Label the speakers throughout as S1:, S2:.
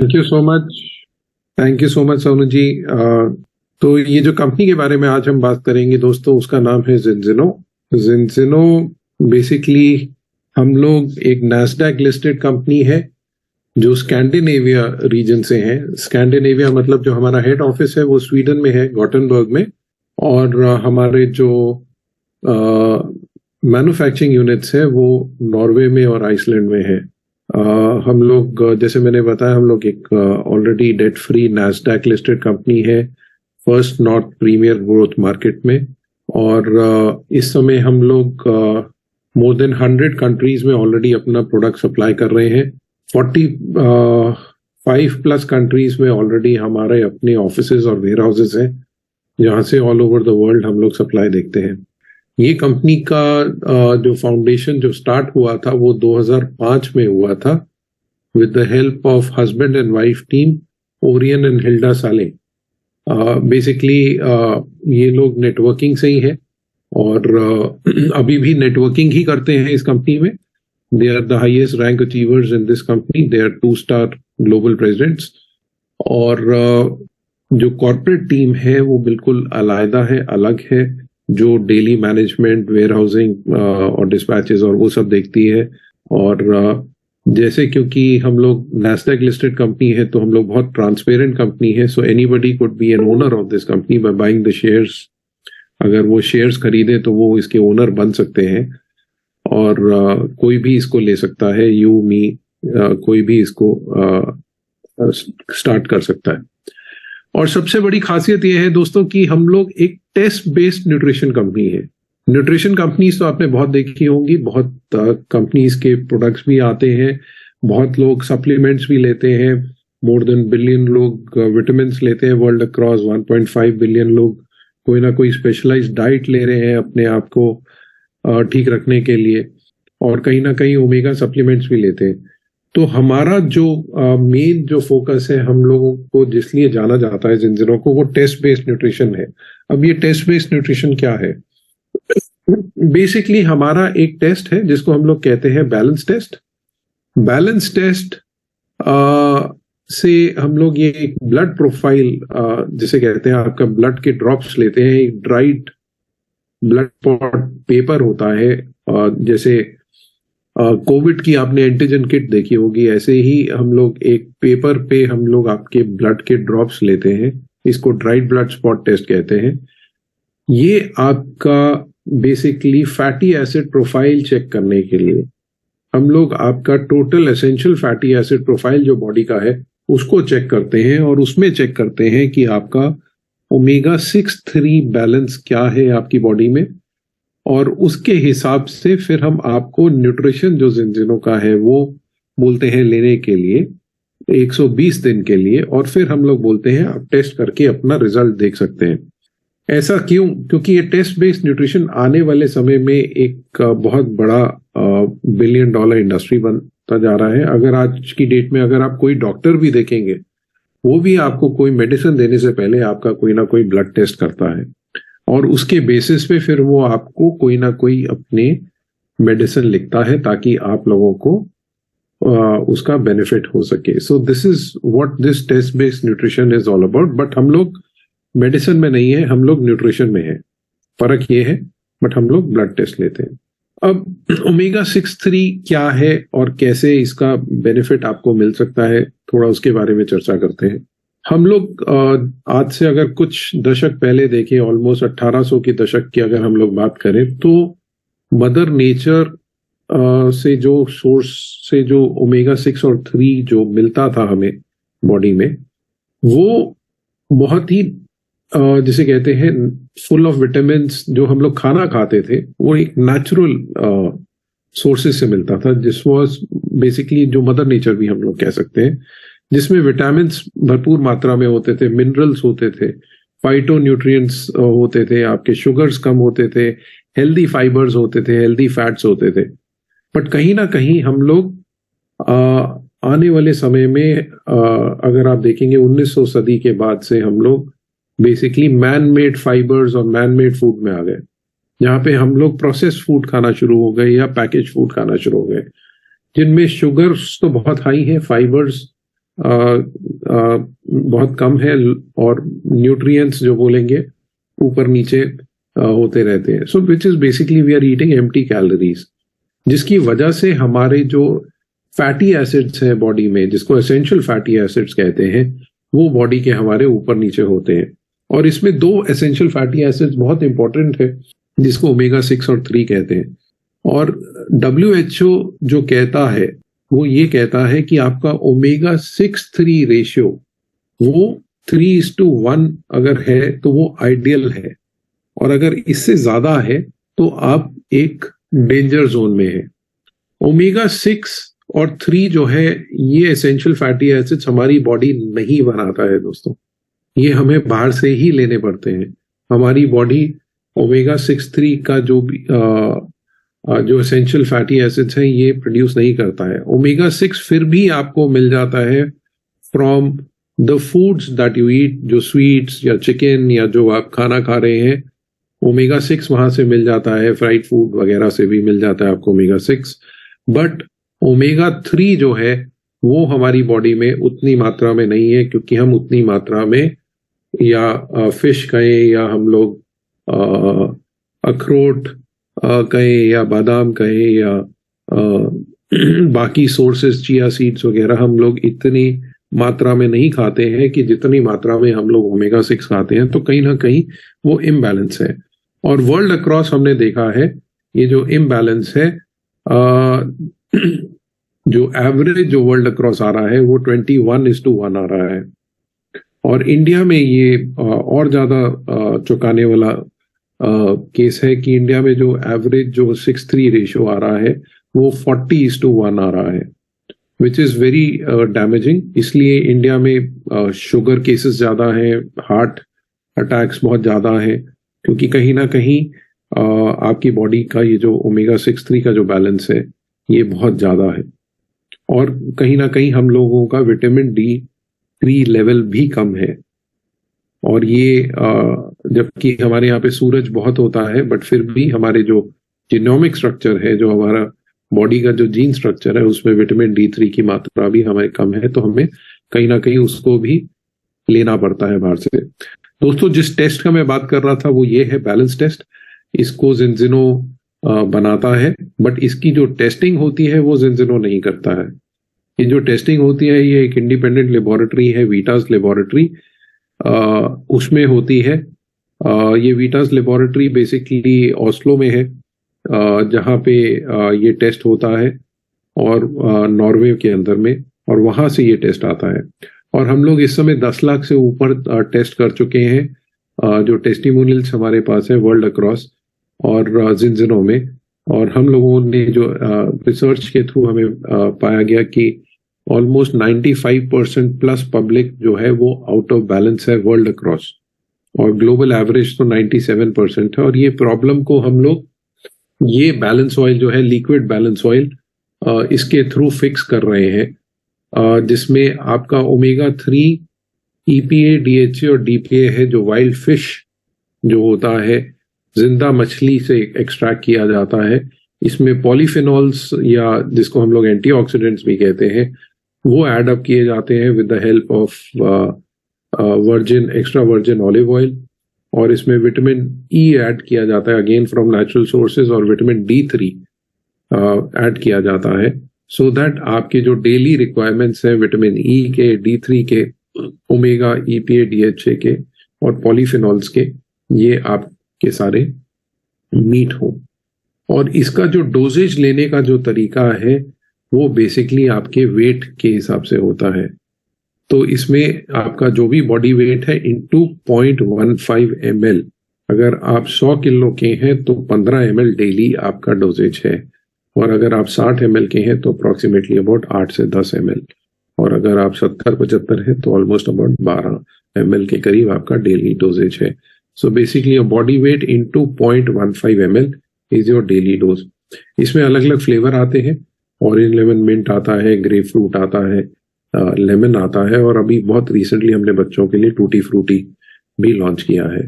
S1: Thank you so much. Thank you so much Sonu ji. तो ये जो कंपनी के बारे में आज हम बात करेंगे दोस्तों, उसका नाम है ज़िनज़िनो। ज़िनज़िनो बेसिकली हम लोग एक नैस्डैक लिस्टेड कंपनी है जो स्कैंडिनेविया रीजन से है। स्कैंडिनेविया मतलब जो हमारा हेड ऑफिस है वो स्वीडन में है, गॉटेनबर्ग में, और हमारे जो मैन्युफैक्चरिंग यूनिट्स है वो नॉर्वे में और आइसलैंड में है। हम लोग जैसे मैंने बताया, हम लोग एक already debt free Nasdaq listed company है, First North Premier Growth Market में। और इस समय हम लोग मोर देन 100 कंट्रीज में ऑलरेडी अपना प्रोडक्ट सप्लाई कर रहे हैं। 45 प्लस कंट्रीज में ऑलरेडी हमारे अपने ऑफिसेज और वेयर हाउसेज हैं, जहाँ से ऑल ओवर द वर्ल्ड हम लोग सप्लाई देखते हैं। ये कंपनी का जो फाउंडेशन जो स्टार्ट हुआ था वो 2005 में हुआ था, with the help of husband and wife team, Orion and Hilda साले। बेसिकली ये लोग नेटवर्किंग से ही है और अभी भी नेटवर्किंग ही करते हैं इस कंपनी में। They are the highest rank achievers in this company, they are two star global presidents. और जो कॉर्पोरेट टीम है वो बिल्कुल अलग है, जो डेली मैनेजमेंट, वेयर हाउसिंग और डिस्पैचेस और वो सब देखती है। और जैसे क्योंकि हम लोग नैस्डैक लिस्टेड कंपनी है तो हम लोग बहुत ट्रांसपेरेंट कंपनी है, so anybody could be an owner of this company by buying the shares. अगर वो शेयर्स खरीदे तो वो इसके ओनर बन सकते हैं और कोई भी इसको ले सकता है, यू मी कोई भी इसको स्टार्ट कर सकता है। और सबसे बड़ी खासियत यह है दोस्तों कि हम लोग एक टेस्ट बेस्ड न्यूट्रिशन कंपनी है। न्यूट्रिशन कंपनीज तो आपने बहुत देखी होंगी, बहुत कंपनीज के प्रोडक्ट्स भी आते हैं, बहुत लोग सप्लीमेंट्स भी लेते हैं, मोर देन बिलियन लोग विटामिन लेते हैं वर्ल्ड अक्रॉस, 1.5 बिलियन लोग कोई ना कोई स्पेशलाइज्ड डाइट ले रहे हैं अपने आप को ठीक रखने के लिए, और कहीं ना कहीं ओमेगा सप्लीमेंट्स भी लेते हैं। तो हमारा जो मेन जो फोकस है, हम लोगों को जिसलिए जाना जाता है ज़िनज़िनो को, वो टेस्ट बेस्ड न्यूट्रिशन है। अब ये टेस्ट बेस्ड न्यूट्रिशन क्या है? बेसिकली हमारा एक टेस्ट है जिसको हम लोग कहते हैं बैलेंस टेस्ट। बैलेंस टेस्ट से हम लोग ये एक ब्लड प्रोफाइल जिसे कहते हैं, आपका ब्लड के ड्रॉप्स लेते हैं। एक ड्राइड ब्लड स्पॉट पेपर होता है, जैसे कोविड की आपने एंटीजन किट देखी होगी, ऐसे ही हम लोग एक पेपर पे हम लोग आपके ब्लड के ड्रॉप्स लेते हैं। इसको ड्राइड ब्लड स्पॉट टेस्ट कहते हैं। ये आपका basically fatty acid profile check करने के लिए हम लोग आपका total essential fatty acid profile जो बॉडी का है उसको चेक करते हैं, और उसमें चेक करते हैं कि आपका ओमेगा 6-3 बैलेंस क्या है आपकी बॉडी में, और उसके हिसाब से फिर हम आपको न्यूट्रिशन जो ज़िनज़िनो का है वो बोलते हैं लेने के लिए 120 दिन के लिए, और फिर हम लोग बोलते हैं आप टेस्ट करके अपना रिजल्ट देख सकते हैं। ऐसा क्यों? क्योंकि ये टेस्ट बेस्ड न्यूट्रिशन आने वाले समय में एक बहुत बड़ा $1 बिलियन इंडस्ट्री बनता जा रहा है। अगर आज की डेट में अगर आप कोई डॉक्टर भी देखेंगे, वो भी आपको कोई मेडिसिन देने से पहले आपका कोई ना कोई ब्लड टेस्ट करता है, और उसके बेसिस पे फिर वो आपको कोई ना कोई अपने मेडिसिन लिखता है ताकि आप लोगों को उसका बेनिफिट हो सके। So this is what this test based nutrition is all about. But हम लोग मेडिसिन में नहीं है, हम लोग न्यूट्रिशन में है। फर्क ये है, बट हम लोग ब्लड टेस्ट लेते हैं। अब ओमेगा 6-3 क्या है और कैसे इसका बेनिफिट आपको मिल सकता है, थोड़ा उसके बारे में चर्चा करते हैं। हम लोग आज से अगर कुछ दशक पहले देखें, ऑलमोस्ट 1800 के दशक की अगर हम लोग बात करें, तो मदर नेचर से जो सोर्स से जो ओमेगा 6 और 3 जो मिलता था हमें बॉडी में, वो बहुत ही जिसे कहते हैं फुल ऑफ विटामिन। जो हम लोग खाना खाते थे वो एक नेचुरल सोर्सेज से मिलता था, जिस वॉज बेसिकली जो मदर नेचर भी हम लोग कह सकते हैं, जिसमें विटामिन भरपूर मात्रा में होते थे, मिनरल्स होते थे, फाइटो न्यूट्रिएंट्स होते थे, आपके शुगर्स कम होते थे, हेल्दी फाइबर्स होते थे, हेल्दी फैट्स होते थे। बट कहीं ना कहीं हम लोग आने वाले समय में अगर आप देखेंगे 1900 सदी के बाद से हम लोग बेसिकली मैन मेड फाइबर्स और मैन मेड फूड में आ गए, जहाँ पे हम लोग प्रोसेस्ड फूड खाना शुरू हो गए या पैकेज फूड खाना शुरू हो गए, जिनमें शुगर्स तो बहुत हाई है, फाइबर्स बहुत कम है और न्यूट्रिएंट्स जो बोलेंगे ऊपर नीचे होते रहते हैं। So which is basically we are eating empty calories, जिसकी वजह से हमारे जो फैटी एसिड्स हैं बॉडी में, जिसको एसेंशियल फैटी एसिड्स कहते हैं, वो बॉडी के हमारे ऊपर नीचे होते हैं। और इसमें 2 एसेंशियल फैटी एसिड्स बहुत इंपॉर्टेंट है, जिसको ओमेगा 6 और 3 कहते हैं। और WHO जो कहता है वो ये कहता है कि आपका ओमेगा 6-3 रेशियो वो 3:1 अगर है तो वो आइडियल है, और अगर इससे ज्यादा है तो आप एक डेंजर जोन में है। ओमेगा 6 और 3 जो है ये एसेंशियल फैटी एसिड्स हमारी बॉडी नहीं बनाता है दोस्तों, ये हमें बाहर से ही लेने पड़ते हैं। हमारी बॉडी ओमेगा 6-3 का जो एसेंशियल फैटी एसिड्स हैं ये प्रोड्यूस नहीं करता है। ओमेगा 6 फिर भी आपको मिल जाता है from the foods that you eat, जो स्वीट्स या चिकन या जो आप खाना खा रहे हैं, ओमेगा 6 वहां से मिल जाता है, फ्राइड फूड वगैरह से भी मिल जाता है आपको ओमेगा 6। बट ओमेगा 3 जो है वो हमारी बॉडी में उतनी मात्रा में नहीं है, क्योंकि हम उतनी मात्रा में या फिश कहें या हम लोग अखरोट कहें या बादाम कहें या बाकी सोर्सेस चिया सीड्स वगैरह हम लोग इतनी मात्रा में नहीं खाते हैं कि जितनी मात्रा में हम लोग ओमेगा 6 खाते हैं। तो कहीं ना कहीं वो इम्बैलेंस है, और वर्ल्ड अक्रॉस हमने देखा है ये जो इम्बैलेंस है, जो एवरेज जो वर्ल्ड अक्रॉस आ रहा है वो 21:1 आ रहा है। और इंडिया में ये और ज्यादा चौंकाने वाला केस है कि इंडिया में जो एवरेज जो 6:3 रेशियो आ रहा है वो 40:1 आ रहा है, विच इज वेरी डैमेजिंग। इसलिए इंडिया में शुगर केसेस ज्यादा हैं, हार्ट अटैक्स बहुत ज्यादा हैं, क्योंकि कहीं ना कहीं आपकी बॉडी का ये जो ओमेगा 6-3 का जो बैलेंस है ये बहुत ज्यादा है। और कहीं ना कहीं हम लोगों का विटामिन D3 लेवल भी कम है। और ये जबकि हमारे यहाँ पे सूरज बहुत होता है, बट फिर भी हमारे जो जीनोमिक स्ट्रक्चर है, जो हमारा बॉडी का जो जीन स्ट्रक्चर है, उसमें विटामिन D3 की मात्रा भी हमें कम है, तो हमें कहीं ना कहीं उसको भी लेना पड़ता है बाहर से। दोस्तों, जिस टेस्ट का मैं बात कर रहा था वो ये है बैलेंस टेस्ट। इसको जिनजिनो बनाता है, बट इसकी जो टेस्टिंग होती है वो जिनजिनो नहीं करता है। ये जो टेस्टिंग होती है ये एक इंडिपेंडेंट लेबोरेटरी है, वीटास लेबोरेटरी, उसमें होती है। ये वीटास लेबोरेटरी बेसिकली ओस्लो में है, जहाँ पे ये टेस्ट होता है, और नॉर्वे के अंदर में, और वहां से ये टेस्ट आता है। और हम लोग इस समय 10 लाख से ऊपर टेस्ट कर चुके हैं, जो टेस्टिमोनियल्स हमारे पास है वर्ल्ड अक्रॉस और जिनजिनो में। और हम लोगों ने जो रिसर्च के थ्रू हमें पाया गया कि ऑलमोस्ट 95% प्लस पब्लिक जो है वो आउट ऑफ बैलेंस है वर्ल्ड अक्रॉस, और ग्लोबल एवरेज तो 97% है। और ये प्रॉब्लम को हम लोग ये बैलेंस ऑयल जो है, लिक्विड बैलेंस ऑयल, इसके थ्रू फिक्स कर रहे हैं, जिसमें आपका ओमेगा 3, EPA, DHA और DPA है, जो वाइल्ड फिश जो होता है, जिंदा मछली से एक्सट्रैक्ट किया जाता है। इसमें पॉलीफिनॉल्स या जिसको हम लोग एंटीऑक्सीडेंट्स भी कहते हैं वो ऐड अप किए जाते हैं with the help of extra virgin olive oil. और इसमें विटामिन E ऐड किया जाता है, अगेन फ्रॉम नेचुरल सोर्सेज, और विटामिन D3 ऐड किया जाता है, सो दैट आपके जो डेली रिक्वायरमेंट्स हैं विटामिन E के, D3 के, ओमेगा, EPA, DHA के और पॉलीफिनॉल्स के, ये आपके सारे मीट हो। और इसका जो डोजेज लेने का जो तरीका है वो बेसिकली आपके वेट के हिसाब से होता है। तो इसमें आपका जो भी बॉडी वेट है इंटू 0.15 ml, अगर आप 100 किलो के हैं तो 15 ml डेली आपका डोजेज है, और अगर आप 60 ml के हैं तो अप्रोक्सीमेटली अबाउट 8 से 10 ml, और अगर आप 70-75 हैं तो ऑलमोस्ट अबाउट 12 ml के करीब आपका डेली डोजेज है। So basically your body weight into 0.15 ml is your daily dose. इसमें अलग अलग फ्लेवर आते हैं, ऑरेंज लेमन मिंट आता है, ग्रेप फ्रूट आता है, लेमन आता है, और अभी बहुत रिसेंटली हमने बच्चों के लिए टूटी फ्रूटी भी लॉन्च किया है।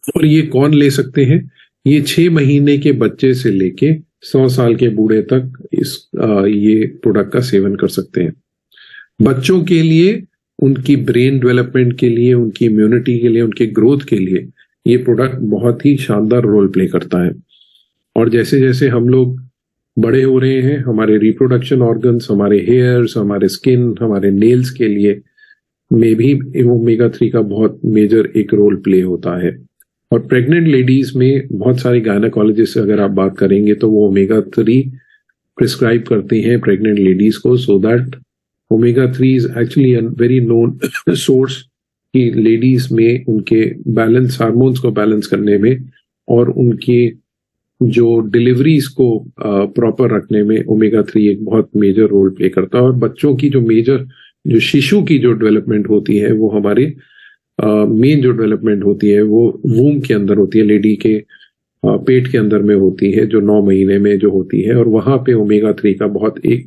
S1: और ये कौन ले सकते हैं? ये 6 महीने के बच्चे से लेके 100 साल के बूढ़े तक ये प्रोडक्ट का सेवन कर सकते हैं। बच्चों के लिए, उनकी ब्रेन डेवलपमेंट के लिए, उनकी इम्यूनिटी के लिए, उनके ग्रोथ के लिए ये प्रोडक्ट बहुत ही शानदार रोल प्ले करता है। और जैसे जैसे हम लोग बड़े हो रहे हैं, हमारे रिप्रोडक्शन ऑर्गन्स, हमारे हेयर्स, हमारे स्किन, हमारे नेल्स के लिए में भी ओमेगा 3 का बहुत मेजर एक रोल प्ले होता है। और प्रेग्नेंट लेडीज में बहुत सारे गायनेकोलॉजिस्ट अगर आप बात करेंगे तो वो ओमेगा 3 प्रिस्क्राइब करते हैं प्रेग्नेंट लेडीज को, so that omega 3 is actually a very known source कि लेडीज में उनके बैलेंस, हार्मोन्स को बैलेंस करने में और उनके जो डिलीवरीज को प्रॉपर रखने में ओमेगा 3 एक बहुत मेजर रोल प्ले करता है। और बच्चों की जो शिशु की जो डेवलपमेंट होती है वो हमारे मेन जो डेवलपमेंट होती है वो वूम के अंदर होती है, लेडी के पेट के अंदर में होती है, जो 9 महीने में जो होती है, और वहां पे ओमेगा 3 का बहुत एक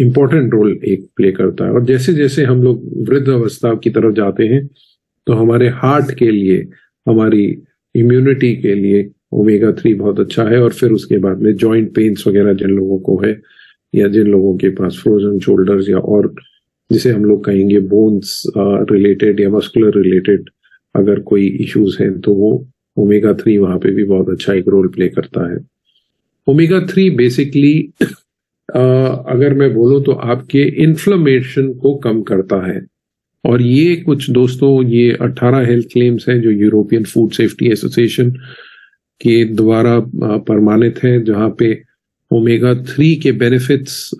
S1: इम्पोर्टेंट रोल एक प्ले करता है। और जैसे जैसे हम लोग वृद्ध अवस्था की तरफ जाते हैं तो हमारे हार्ट के लिए, हमारी इम्यूनिटी के लिए ओमेगा 3 बहुत अच्छा है। और फिर उसके बाद में जॉइंट पेन्स वगैरह जिन लोगों को है, या जिन लोगों के पास फ्रोजन शोल्डर्स, या और जिसे हम लोग कहेंगे बोन्स रिलेटेड या मस्कुलर रिलेटेड अगर कोई इश्यूज हैं, तो वो ओमेगा 3 वहां पे भी बहुत अच्छा एक रोल प्ले करता है। ओमेगा 3 बेसिकली अगर मैं बोलूं तो आपके इन्फ्लेमेशन को कम करता है। और ये कुछ दोस्तों, ये 18 हेल्थ क्लेम्स हैं जो यूरोपियन फूड सेफ्टी एसोसिएशन के द्वारा प्रमाणित है, जहां पे ओमेगा 3 के बेनिफिट्स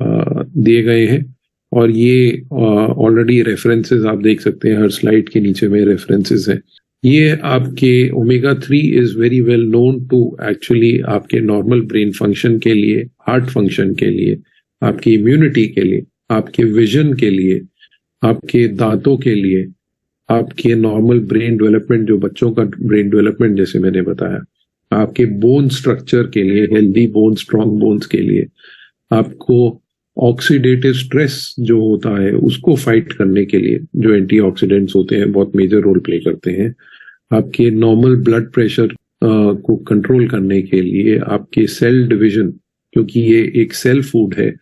S1: दिए गए हैं। और ये ऑलरेडी रेफरेंसेस आप देख सकते हैं, हर स्लाइड के नीचे में रेफरेंसेस हैं। ये आपके omega 3 is very well known to actually आपके नॉर्मल ब्रेन फंक्शन के लिए, हार्ट फंक्शन के लिए, आपकी इम्यूनिटी के लिए, आपके विजन के लिए, आपके दांतों के लिए, आपके नॉर्मल ब्रेन डेवलपमेंट, जो बच्चों का ब्रेन डेवलपमेंट जैसे मैंने बताया, आपके बोन स्ट्रक्चर के लिए, हेल्दी बोन, स्ट्रॉन्ग बोन्स के लिए, आपको ऑक्सीडेटिव स्ट्रेस जो होता है उसको फाइट करने के लिए जो एंटीऑक्सीडेंट्स होते हैं बहुत मेजर रोल प्ले करते हैं, आपके नॉर्मल ब्लड प्रेशर को कंट्रोल करने के लिए, आपके सेल डिवीजन, क्योंकि ये एक सेल फूड है,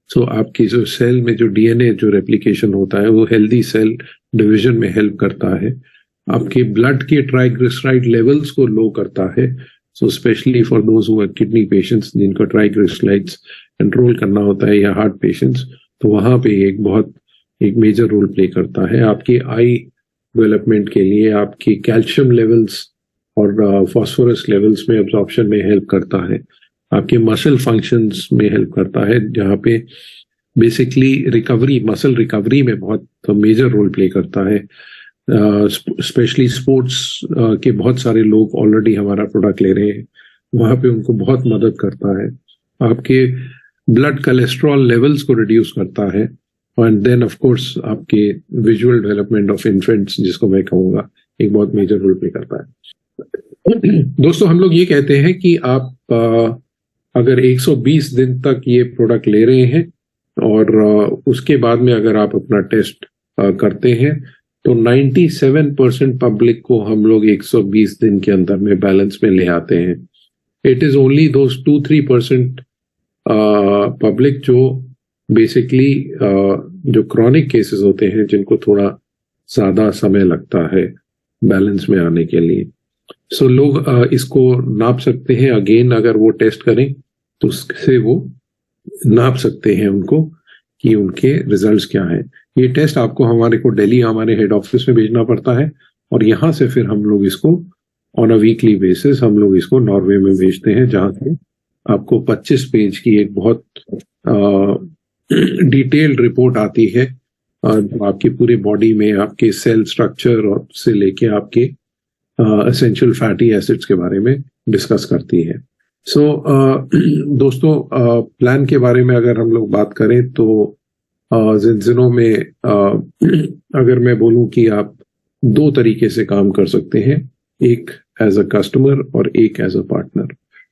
S1: सो आपके जो सेल में जो डीएनए जो रेप्लिकेशन होता है वो हेल्दी सेल डिवीजन में हेल्प करता है, आपके ब्लड के ट्राइग्लिसराइड लेवल्स को लो करता है, so specially for those who are kidney patients जिनको ट्राइग्लिसराइड्स कंट्रोल करना होता है, या हार्ट पेशेंट्स, तो वहां पे एक मेजर रोल प्ले करता है। आपके आई डेवलपमेंट के लिए, आपके कैल्शियम लेवल्स और फास्फोरस लेवल्स में एब्जॉर्प्शन में हेल्प करता है, आपके मसल फंक्शंस में हेल्प करता है, जहाँ पे बेसिकली रिकवरी, मसल रिकवरी में बहुत मेजर रोल प्ले करता है। स्पेशली स्पोर्ट्स के बहुत सारे लोग ऑलरेडी हमारा प्रोडक्ट ले रहे हैं, वहां पे उनको बहुत मदद करता है। आपके ब्लड कोलेस्ट्रॉल लेवल्स को रिड्यूस करता है, एंड देन ऑफ कोर्स आपके विजुअल डेवलपमेंट ऑफ इन्फेंट्स, जिसको मैं कहूँगा एक बहुत मेजर रोल प्ले करता है। दोस्तों, हम लोग ये कहते हैं कि आप अगर 120 दिन तक ये प्रोडक्ट ले रहे हैं और उसके बाद में अगर आप अपना टेस्ट करते हैं तो 97% पब्लिक को हम लोग 120 दिन के अंदर में बैलेंस में ले आते हैं। It is only those 2-3% public जो बेसिकली जो क्रॉनिक केसेस होते हैं, जिनको थोड़ा ज्यादा समय लगता है बैलेंस में आने के लिए। सो लोग इसको नाप सकते हैं, अगेन अगर वो टेस्ट करें तो उससे वो नाप सकते हैं उनको कि उनके रिजल्ट्स क्या हैं। ये टेस्ट आपको हमारे को दिल्ली हमारे हेड ऑफिस में भेजना पड़ता है, और यहाँ से फिर हम लोग इसको ऑन अ वीकली बेसिस हम लोग इसको नॉर्वे में भेजते हैं, जहाँ से आपको 25 पेज की एक बहुत डिटेल्ड रिपोर्ट आती है, आपकी पूरी बॉडी में आपके सेल स्ट्रक्चर और से लेके आपके एसेंशियल फैटी एसिड्स के बारे में डिस्कस करती है। सो दोस्तों, प्लान के बारे में अगर हम लोग बात करें तो जिन में अगर मैं बोलूं कि आप 2 तरीके से काम कर सकते हैं, एक एज अ कस्टमर और एक एज अ पार्टनर।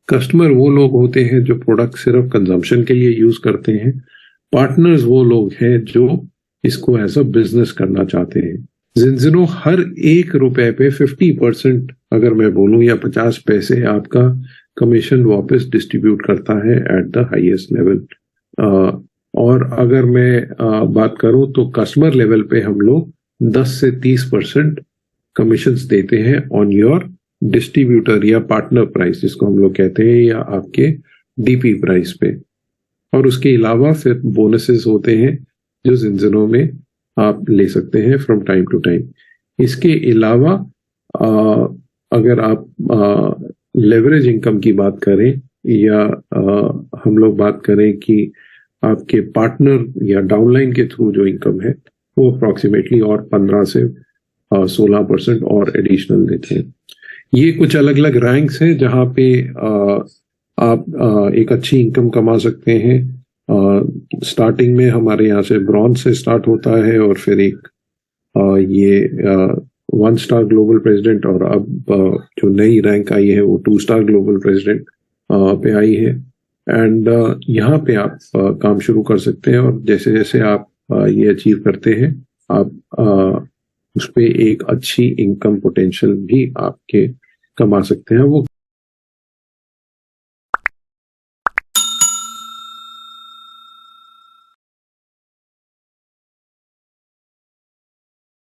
S1: कस्टमर वो लोग होते हैं जो प्रोडक्ट सिर्फ कंजम्पशन के लिए यूज करते हैं, पार्टनर्स वो लोग हैं जो इसको एज अ बिजनेस करना चाहते हैं। जिन हर 1 रुपए पे 50% अगर मैं बोलूं या 50 पैसे आपका कमीशन वापस डिस्ट्रीब्यूट करता है एट द हाईएस्ट लेवल और अगर मैं बात करूं तो कस्टमर लेवल पे हम लोग 10 से 30% कमीशंस देते हैं ऑन योर डिस्ट्रीब्यूटर या पार्टनर प्राइस, जिसको हम लोग कहते हैं, या आपके डीपी प्राइस पे। और उसके अलावा फिर बोनसेस होते हैं जो जिनजिनो में आप ले सकते हैं फ्रॉम टाइम टू टाइम। इसके अलावा अगर आप लेवरेज इनकम की बात करें या हम लोग बात करें कि आपके पार्टनर या डाउनलाइन के थ्रू जो इनकम है वो अप्रोक्सीमेटली और 15 से 16% और एडिशनल देते हैं। ये कुछ अलग अलग रैंक्स हैं जहाँ पे आप एक अच्छी इनकम कमा सकते हैं। स्टार्टिंग में हमारे यहाँ से ब्रॉन्ज से स्टार्ट होता है और फिर एक ये 1 स्टार ग्लोबल प्रेसिडेंट, और अब जो नई रैंक आई है वो 2 स्टार ग्लोबल प्रेसिडेंट पे आई है। एंड यहाँ पे आप काम शुरू कर सकते हैं, और जैसे जैसे आप ये अचीव करते हैं आप उस पे एक अच्छी इनकम पोटेंशियल भी आपके कमा सकते हैं। वो